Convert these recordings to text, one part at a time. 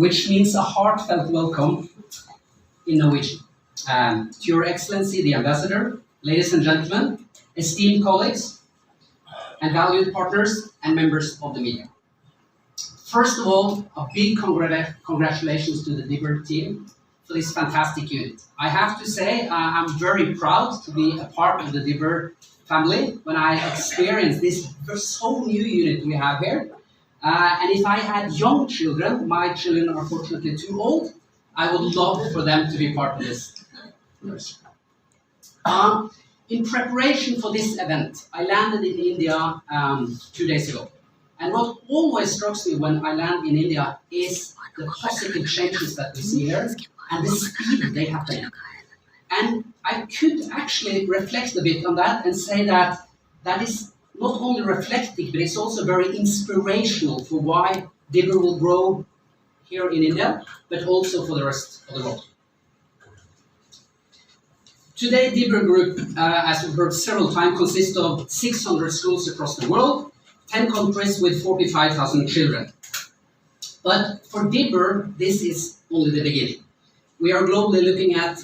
which means a heartfelt welcome in Norwegian. To Your Excellency, the Ambassador, ladies and gentlemen, esteemed colleagues, and valued partners and members of the media. First of all, a big congratulations to the DIBR team for this fantastic unit. I have to say, I'm very proud to be a part of the DIBR family when I experienced this so new unit we have here. And if I had young children, my children are fortunately too old, I would love for them to be part of this. In preparation for this event, I landed in India 2 days ago. And what always strikes me when I land in India is the positive changes that we see here and the speed they happen. And I could actually reflect a bit on that and say that that is not only reflecting, but it's also very inspirational for why DIBR will grow here in India, but also for the rest of the world. Today, DIBR Group, as we've heard several times, consists of 600 schools across the world, 10 countries with 45,000 children. But for DIBR, this is only the beginning. We are globally looking at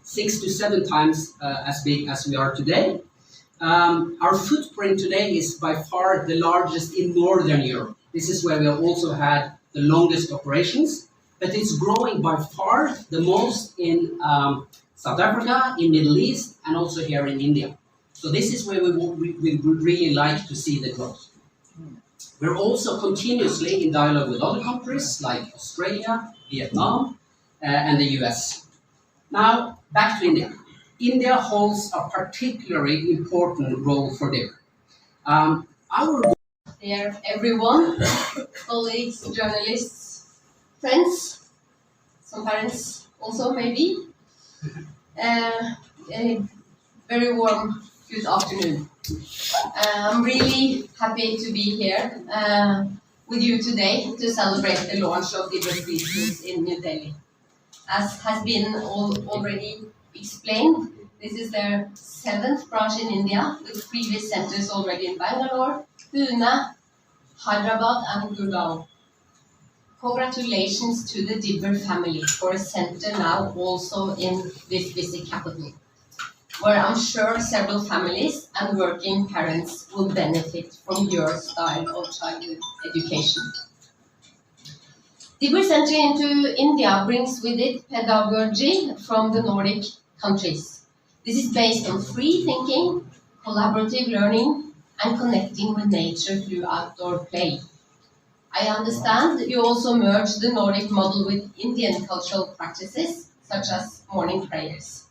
6 to 7 times as big as we are today. Our footprint today is by far the largest in Northern Europe. This is where we have also had the longest operations, but it's growing by far the most in South Africa, in Middle East, and also here in India. So this is where we would really like to see the growth. We're also continuously in dialogue with other countries like Australia, Vietnam, and the US. Now, back to India. India holds a particularly important role for DIBR. Dear everyone, colleagues, journalists, friends, some parents also maybe. A very warm good afternoon. I'm really happy to be here with you today to celebrate the launch of DIBR Schools in New Delhi. As has been already explained, this is their 7th branch in India, with previous centers already in Bangalore, Pune, Hyderabad and Gurgaon. Congratulations to the DIBR family for a center now also in this busy capital, where I'm sure several families and working parents will benefit from your style of childhood education. DIBR's entry into India brings with it pedagogy from the Nordic countries. This is based on free thinking, collaborative learning, and connecting with nature through outdoor play. I understand you also merge the Nordic model with Indian cultural practices, such as morning prayers.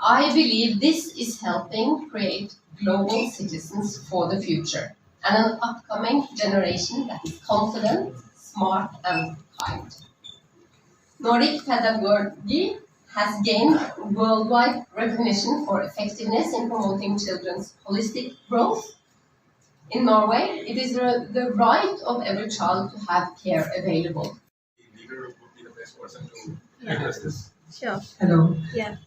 I believe this is helping create global citizens for the future and an upcoming generation that is confident, smart and kind. Nordic pedagogy has gained worldwide recognition for effectiveness in promoting children's holistic growth. In Norway, it is the right of every child to have care available. Leader would be the best person to address this. Sure. Hello. Yeah.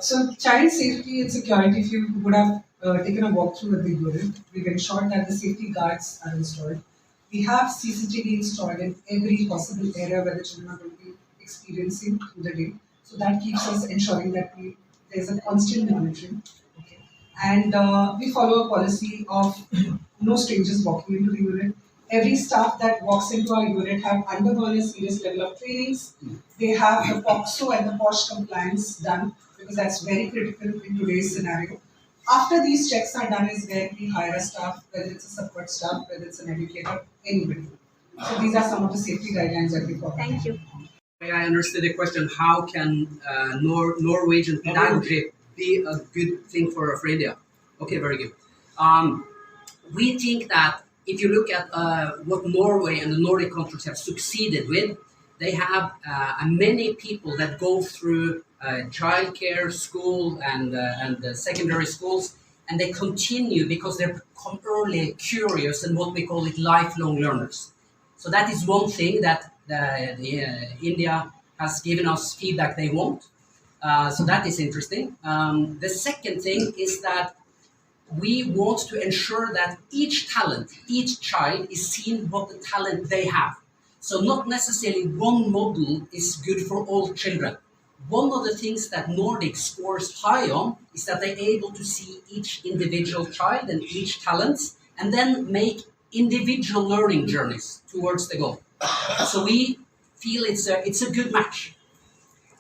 So child safety and security, if you would have taken a walkthrough at the unit, we've ensured that the safety guards are installed. We have CCTV installed in every possible area where the children are going to be experiencing through the day. So that keeps us ensuring that there's a constant monitoring. Okay. And we follow a policy of no strangers walking into the unit. Every staff that walks into our unit have undergone a serious level of trainings. They have the POXO and the POSH compliance done because that's very critical in today's scenario. After these checks are done is where we hire a staff, whether it's a support staff, whether it's an educator, anybody. So these are some of the safety guidelines that we follow. Thank you. I understood the question, how can Norwegian pedagogy be a good thing for India? Okay, very good. We think that if you look at what Norway and the Nordic countries have succeeded with, they have many people that go through childcare, school, and secondary schools, and they continue because they become early curious and what we call it lifelong learners. So that is one thing that India has given us feedback they want. So that is interesting. The second thing is that we want to ensure that each talent, each child is seen what the talent they have. So not necessarily one model is good for all children. One of the things that Nordic scores high on is that they're able to see each individual child and each talents, and then make individual learning journeys towards the goal. So we feel it's a good match.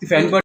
If anybody